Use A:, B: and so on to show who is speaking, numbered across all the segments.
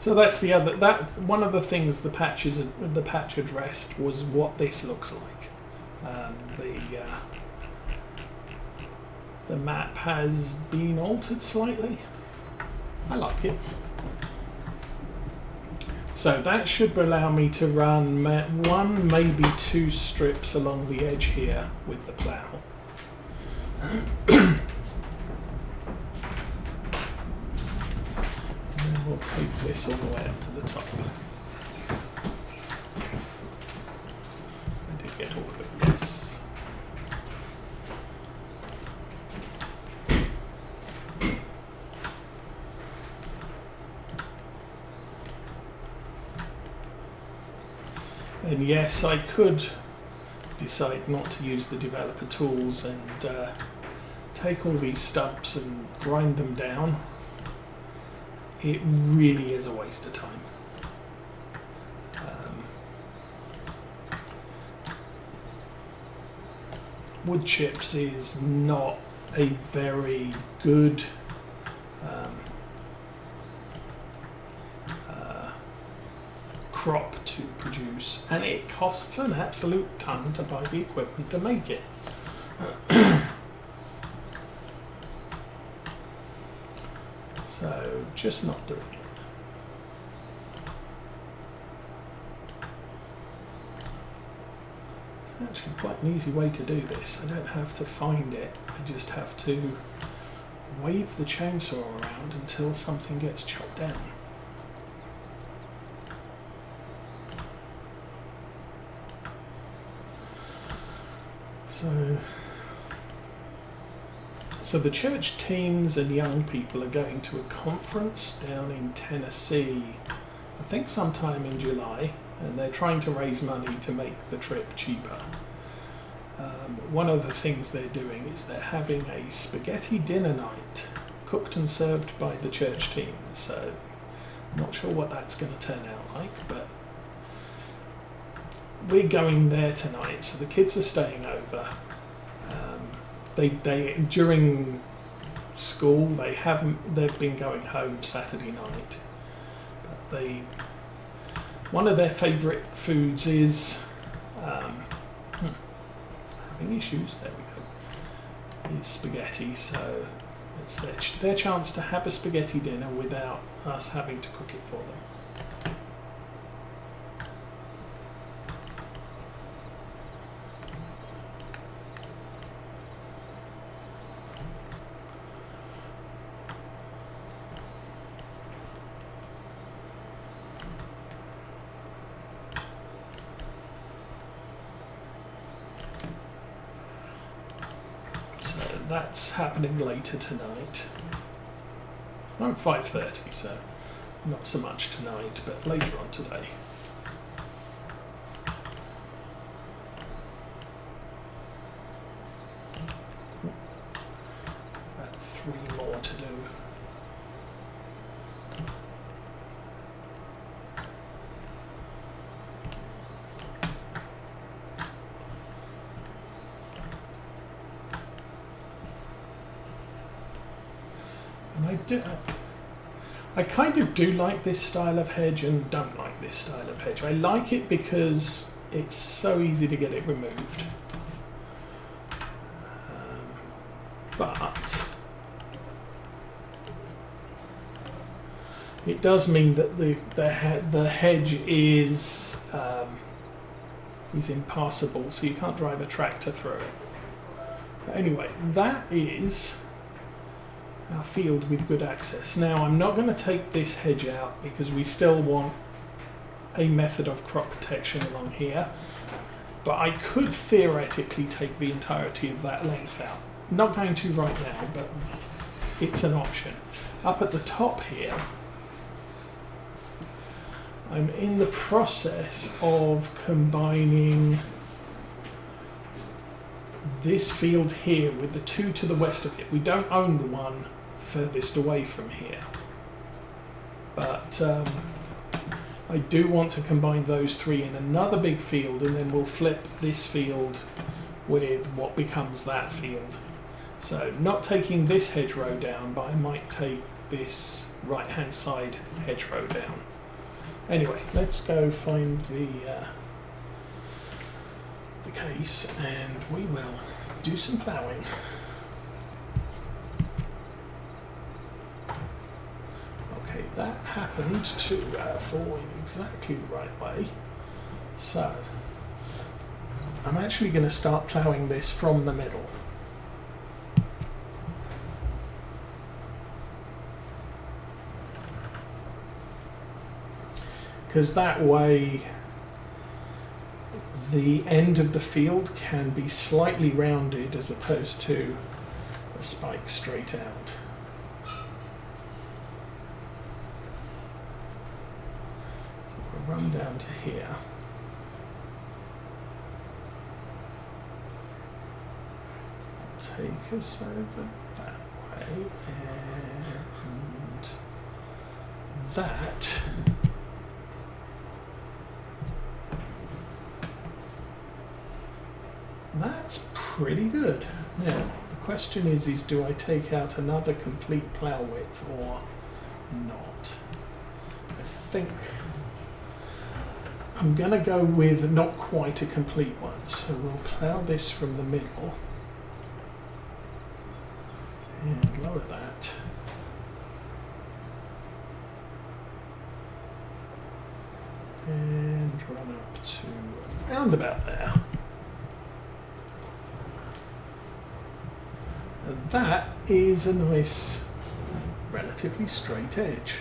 A: So that's the other. That one of the things the patch addressed was what this looks like. The map has been altered slightly. I like it. So that should allow me to run one, maybe two strips along the edge here with the plough. And then we'll take this all the way up to the top. I did get all of it, yes. And yes, I could decide not to use the developer tools and take all these stumps and grind them down. It really is a waste of time. Wood chips is not a very good crop to produce, and it costs an absolute ton to buy the equipment to make it. So just not doing it. It's actually quite an easy way to do this. I don't have to find it, I just have to wave the chainsaw around until something gets chopped down. So the church teens and young people are going to a conference down in Tennessee, I think sometime in July, and they're trying to raise money to make the trip cheaper. One of the things they're doing is they're having a spaghetti dinner night, cooked and served by the church teens. So I'm not sure what that's going to turn out like, but we're going there tonight, so the kids are staying over. They during school they've been going home Saturday night. But one of their favourite foods is having issues. There we go. Is spaghetti, so it's their chance to have a spaghetti dinner without us having to cook it for them. That's happening later tonight. I'm 5:30, so not so much tonight, but later on today. About 3 more to do. I kind of do like this style of hedge and don't like this style of hedge. I like it because it's so easy to get it removed. But it does mean that the hedge is impassable, so you can't drive a tractor through it. But anyway, that is our field with good access. Now I'm not going to take this hedge out because we still want a method of crop protection along here, but I could theoretically take the entirety of that length out. Not going to right now, but it's an option. Up at the top here, I'm in the process of combining this field here with the two to the west of it. We don't own the one furthest away from here, but I do want to combine those three in another big field, and then we'll flip this field with what becomes that field. So not taking this hedgerow down, but I might take this right hand side hedgerow down. Anyway, let's go find the case and we will do some ploughing. Okay, that happened to fall in exactly the right way. So, I'm actually going to start ploughing this from the middle. Because that way the end of the field can be slightly rounded as opposed to a spike straight out. So we'll run down to here. Take us over that way, and that that's pretty good. Now the question is do I take out another complete plough width or not? I think I'm gonna go with not quite a complete one, so we'll plough this from the middle and lower that. And run up to around about there. And that is a nice, relatively straight edge.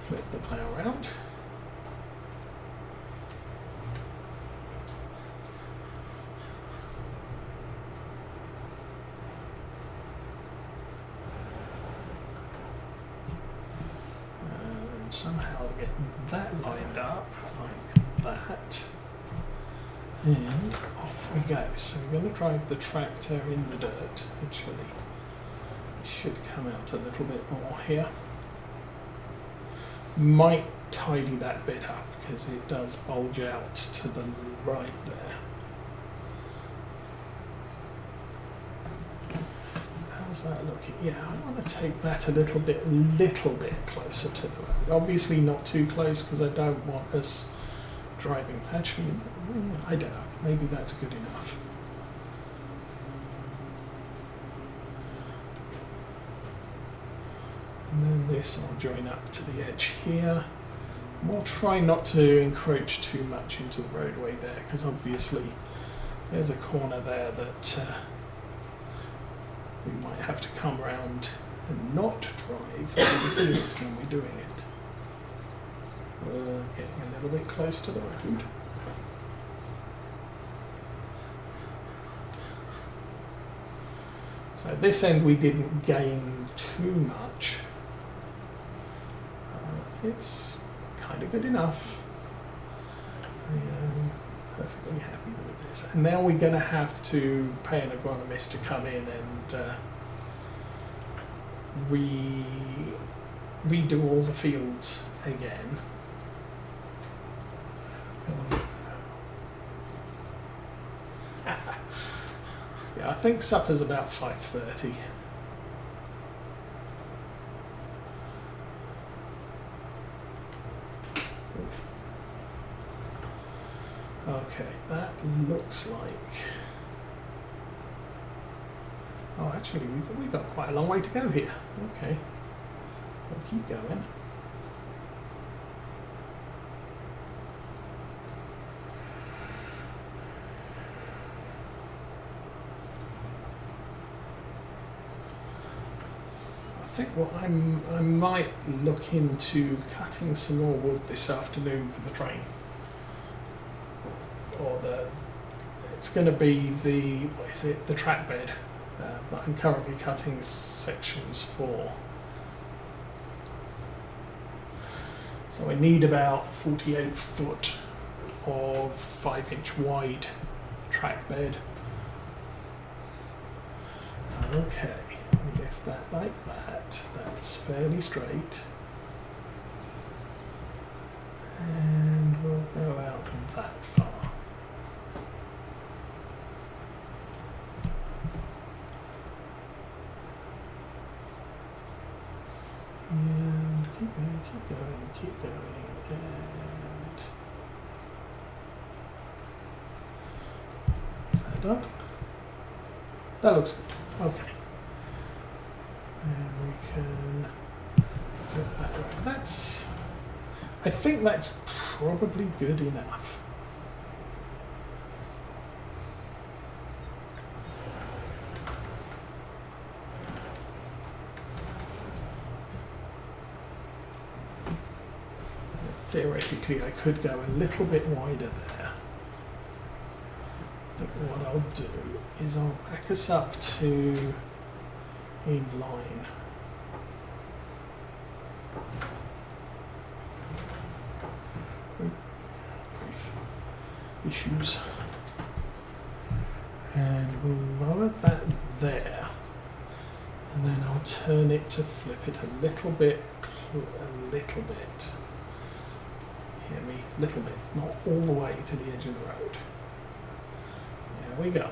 A: Flip the plough around. Somehow get that lined up like that, and off we go. So we're going to drive the tractor in the dirt. Actually, it should come out a little bit more here. Might tidy that bit up because it does bulge out to the right there. How's that looking? Yeah, I want to take that a little bit closer to the road. Obviously not too close because I don't want us driving. Actually, I don't know. Maybe that's good enough. And then this I'll join up to the edge here. We'll try not to encroach too much into the roadway there because obviously there's a corner there that we might have to come round and not drive through the field when we're doing it. We're getting a little bit close to the road. So this end we didn't gain too much. It's kind of good enough. I am perfectly happy with this. And now we're going to have to pay an agronomist to come in and redo all the fields again. Yeah, I think supper's about 5:30. Okay, that looks like... Oh, actually, we've got quite a long way to go here. Okay, we'll keep going. I think what I might look into cutting some more wood this afternoon for the train. Or it's going to be the track bed that I'm currently cutting sections for. So I need about 48 foot of 5-inch wide track bed. Okay, lift that like that. That's fairly straight. And we'll go out that far. And keep going, keep going, keep going, and is that done? That looks good. Okay. And we can flip that around. That's, I think that's probably good enough. Theoretically, I could go a little bit wider there. I think what I'll do is I'll back us up to in line. Issues. And we'll lower that there. And then I'll turn it to flip it a little bit. Hear me? Little bit, not all the way to the edge of the road. There we go.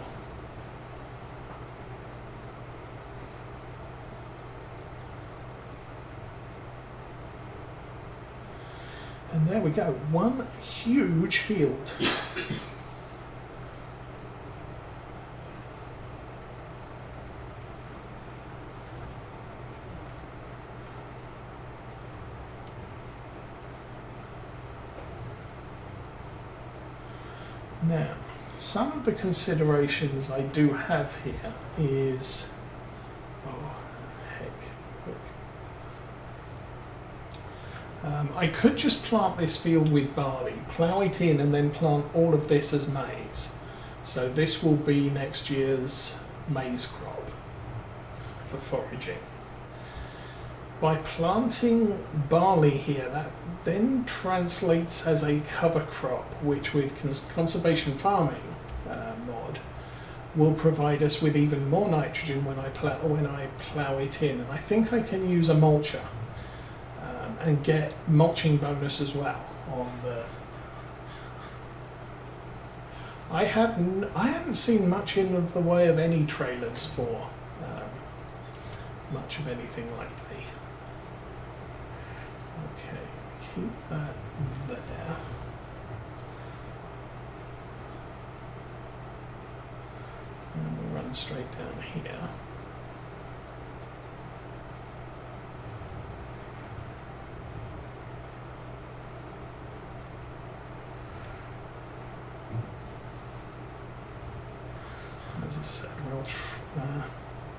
A: And there we go, one huge field. Now, some of the considerations I do have here is, oh heck, quick. I could just plant this field with barley, plough it in and then plant all of this as maize. So this will be next year's maize crop for foraging. By planting barley here, that then translates as a cover crop, which with conservation farming mod will provide us with even more nitrogen when I plough it in. And I think I can use a mulcher and get mulching bonus as well on the. I haven't seen much in of the way of any trailers for much of anything lately. Okay, keep that there. And we'll run straight down here. As I said,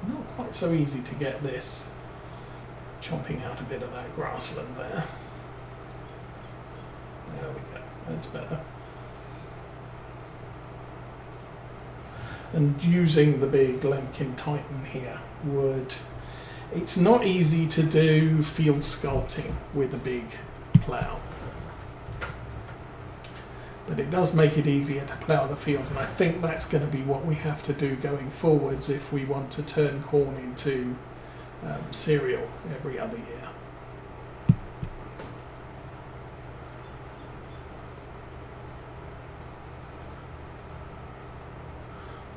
A: not quite so easy to get this chomping out a bit of that grassland there. There we go, that's better. And using the big Glenleathann Titan here it's not easy to do field sculpting with a big plough. But it does make it easier to plough the fields, and I think that's going to be what we have to do going forwards if we want to turn corn into cereal every other year.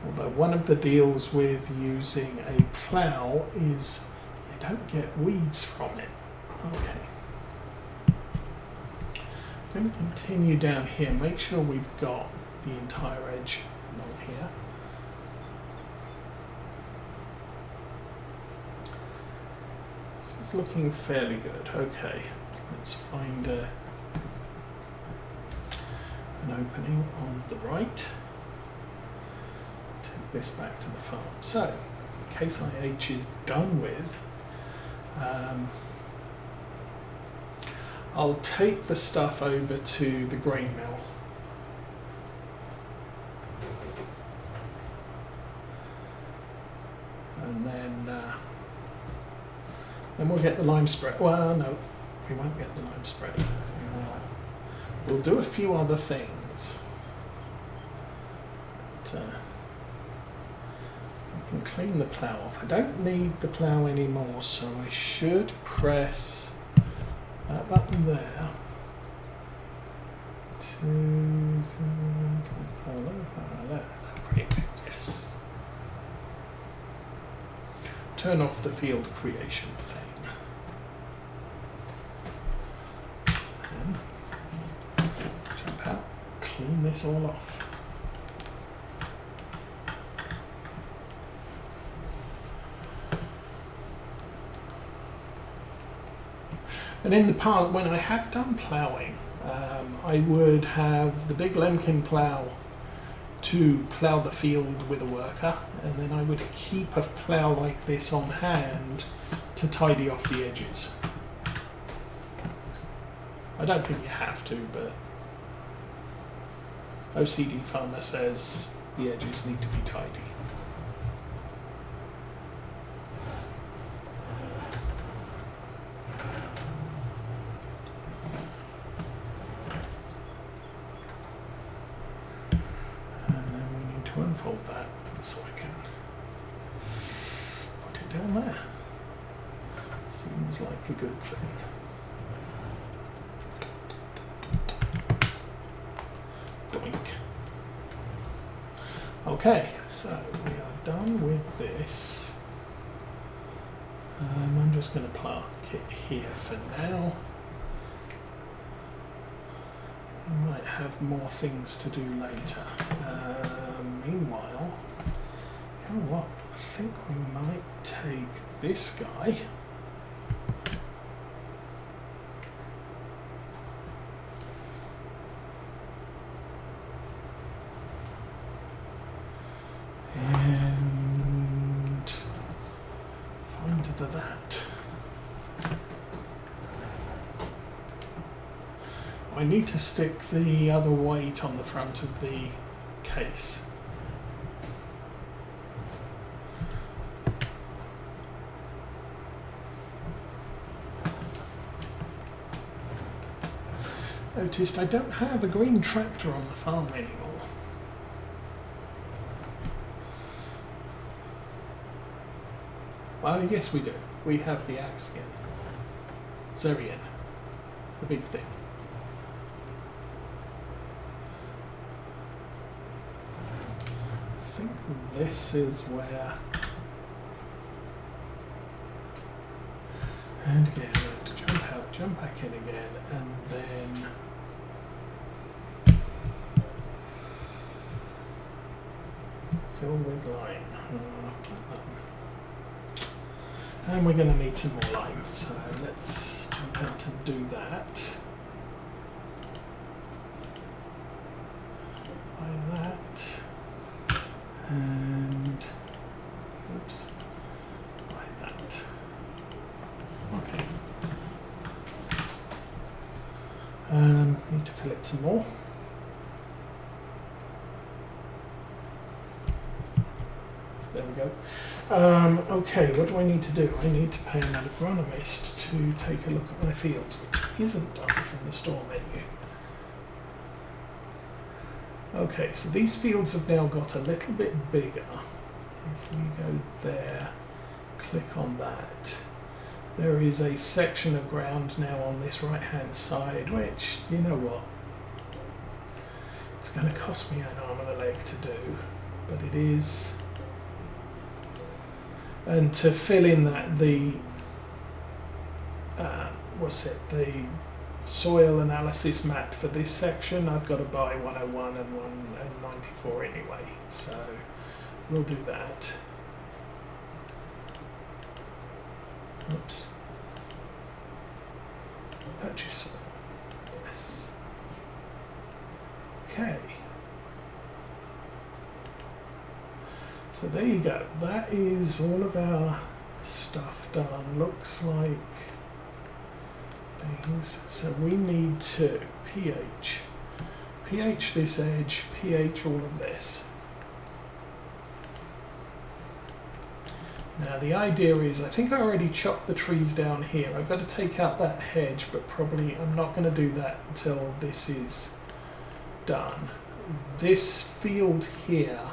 A: Although one of the deals with using a plough is you don't get weeds from it. Okay. I'm going to continue down here, make sure we've got the entire edge along here. This is looking fairly good. Okay, let's find an opening on the right. Take this back to the farm. So, Case IH is done with. I'll take the stuff over to the grain mill. And then we'll get the lime spread. Well, no, we won't get the lime spread. We'll do a few other things. But, we can clean the plough off. I don't need the plough anymore, so I should press that button there yes. Turn off the field creation thing. this all off. And in the past, when I have done ploughing, I would have the big Lemkin plough to plough the field with a worker, and then I would keep a plough like this on hand to tidy off the edges. I don't think you have to, but OCD Farmer says the edges need to be tidy. Unfold that so I can put it down there. Seems like a good thing. Doink. Okay, so we are done with this. I'm just going to park it here for now. We might have more things to do later. Meanwhile, you know what? I think we might take this guy and find that. I need to stick the other weight on the front of the case. Noticed I don't have a green tractor on the farm anymore. Well, yes we do. We have the axe again. Zerian. The big thing. I think this is where... And again, we have to jump out, jump back in again, and then... fill with lime. And we're going to need some more lime, so let's jump out and do that. By that. And oops, like that. Okay. Need to fill it some more. There we go. Okay, what do I need to do? I need to pay an agronomist to take a look at my fields, which isn't done from the store menu. Okay, so these fields have now got a little bit bigger. If we go there, click on that. There is a section of ground now on this right-hand side, which, you know what, it's going to cost me an arm and a leg to do, but it is. And to fill in that, the the soil analysis map for this section, I've got to buy 101 and 194 anyway, so we'll do that. Oops. Purchase soil. Yes. Okay. So there you go. That is all of our stuff done. Looks like things. So we need to pH this edge, pH all of this. Now the idea is, I think I already chopped the trees down here. I've got to take out that hedge, but probably I'm not going to do that until this is done. This field here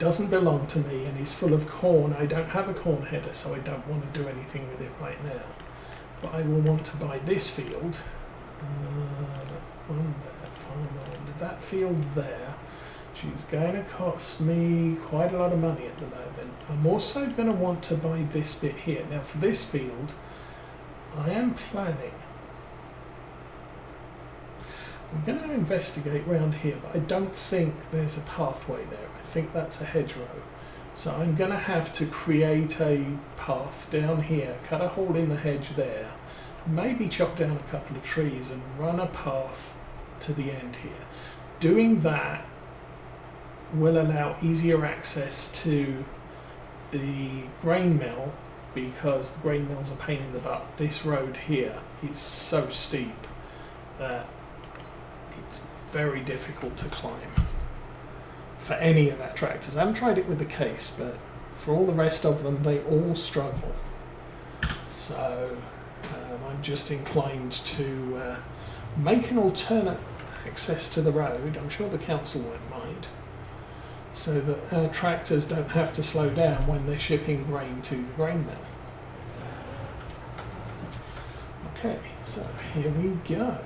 A: doesn't belong to me and is full of corn. I don't have a corn header, so I don't want to do anything with it right now. But I will want to buy this field, that one there, farmland, that field there, which is going to cost me quite a lot of money at the moment. I'm also going to want to buy this bit here. Now for this field, I am planning We're going to investigate round here, but I don't think there's a pathway there. I think that's a hedgerow. So I'm going to have to create a path down here, cut a hole in the hedge there, maybe chop down a couple of trees and run a path to the end here. Doing that will allow easier access to the grain mill, because the grain mill's a pain in the butt. This road here is so steep that it's very difficult to climb for any of our tractors. I haven't tried it with the case, but for all the rest of them, they all struggle. So I'm just inclined to make an alternate access to the road. I'm sure the council won't mind, so that our tractors don't have to slow down when they're shipping grain to the grain mill. Okay, so here we go.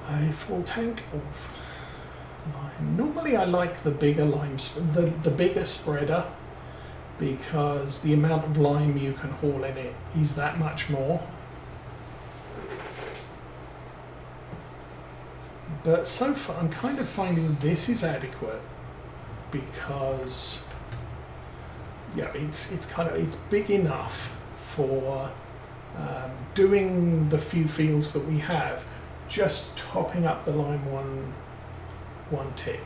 A: A full tank of lime. Normally I like the bigger lime, the bigger spreader, because the amount of lime you can haul in it is that much more. But so far I'm kind of finding this is adequate, because yeah, it's big enough for doing the few fields that we have, just topping up the lime one tick.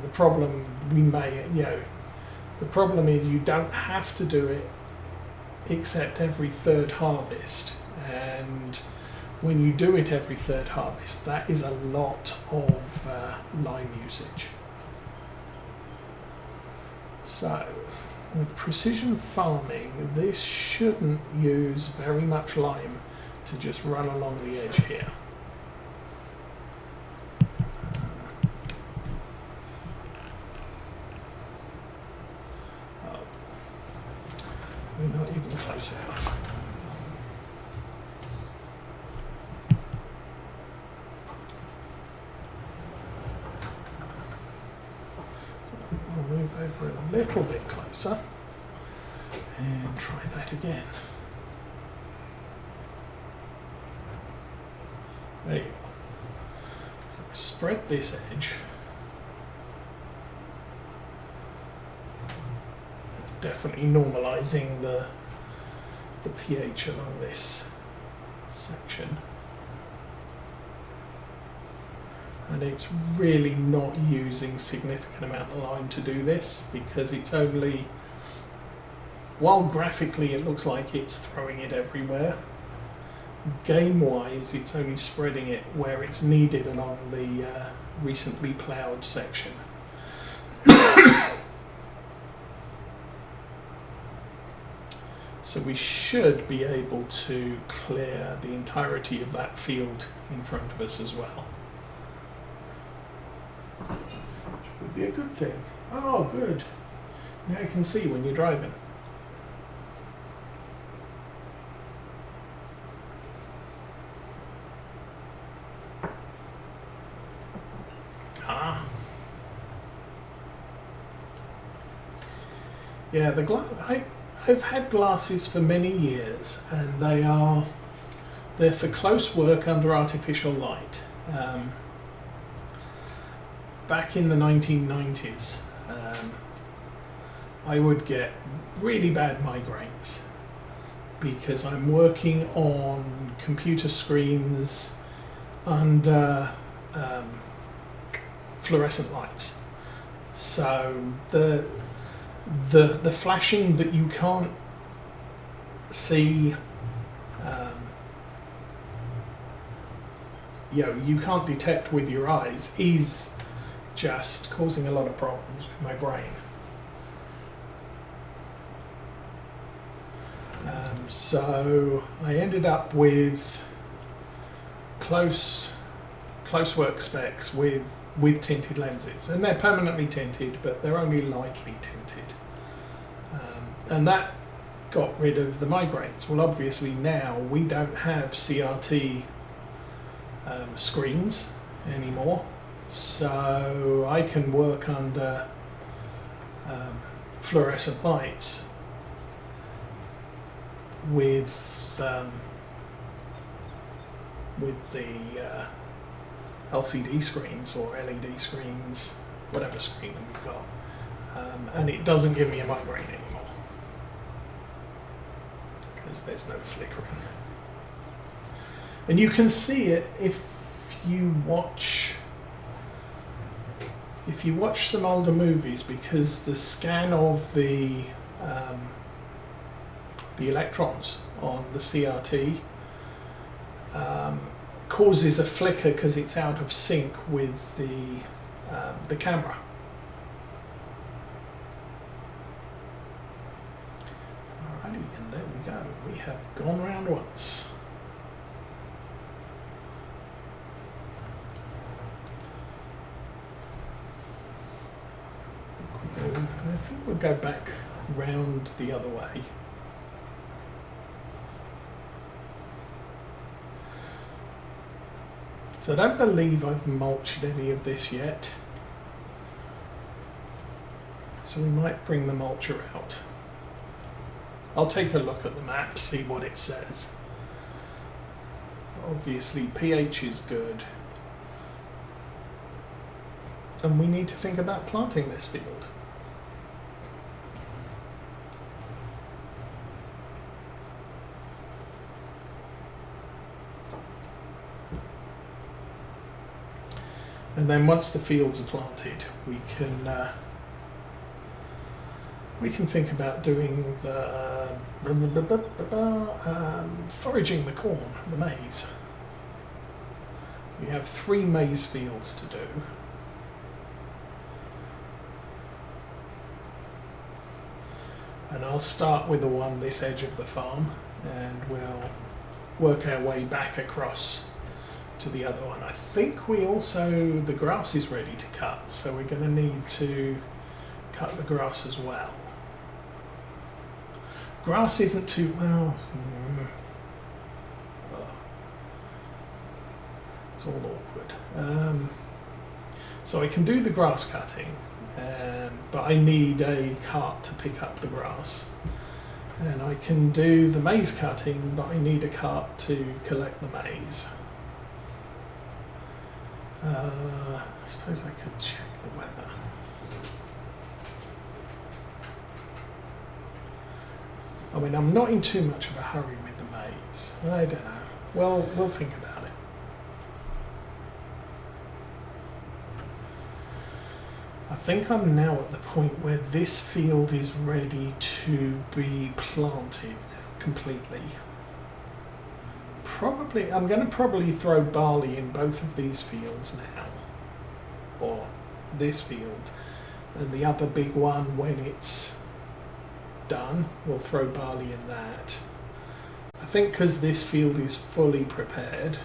A: The problem the problem is you don't have to do it except every third harvest, and when you do it every third harvest, that is a lot of lime usage. So with precision farming, this shouldn't use very much lime to just run along the edge here. We're not even close enough. I'll move over a little bit closer and try that again. There you go. So spread this edge. It's definitely normalizing the pH along this section. And it's really not using significant amount of lime to do this, because it's only, while graphically it looks like it's throwing it everywhere, game-wise it's only spreading it where it's needed along the recently ploughed section. So we should be able to clear the entirety of that field in front of us as well, which would be a good thing. Oh, good. Now you can see when you're driving. Yeah, I've had glasses for many years, and they're for close work under artificial light. Back in the 1990s, I would get really bad migraines because I'm working on computer screens under fluorescent lights. So the flashing that you can't see, you can't detect with your eyes, is just causing a lot of problems with my brain. So I ended up with close work specs with tinted lenses, and they're permanently tinted, but they're only lightly tinted, and that got rid of the migraines. Well, obviously now we don't have CRT screens anymore, so I can work under fluorescent lights with the LCD screens or LED screens, whatever screen we've got, and it doesn't give me a migraine anymore because there's no flickering. And you can see it if you watch some older movies, because the scan of the electrons on the CRT causes a flicker because it's out of sync with the camera. Alrighty, and there we go. We have gone round once. I think we'll go back round the other way. So I don't believe I've mulched any of this yet. So we might bring the mulcher out. I'll take a look at the map, see what it says. Obviously pH is good. And we need to think about planting this field. And then once the fields are planted, we can think about doing the foraging the corn, the maize. We have 3 maize fields to do. And I'll start with the one this edge of the farm, and we'll work our way back across to the other one. I think the grass is ready to cut, so we're going to need to cut the grass as well. Grass isn't too well. It's all awkward. So I can do the grass cutting, but I need a cart to pick up the grass. And I can do the maize cutting, but I need a cart to collect the maize. I suppose I could check the weather. I mean, I'm not in too much of a hurry with the maize. I don't know. Well, we'll think about it. I think I'm now at the point where this field is ready to be planted completely. I'm going to probably throw barley in both of these fields now, or this field, and the other big one when it's done, we'll throw barley in that. I think because this field is fully prepared,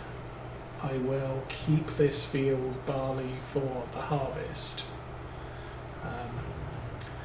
A: I will keep this field barley for the harvest.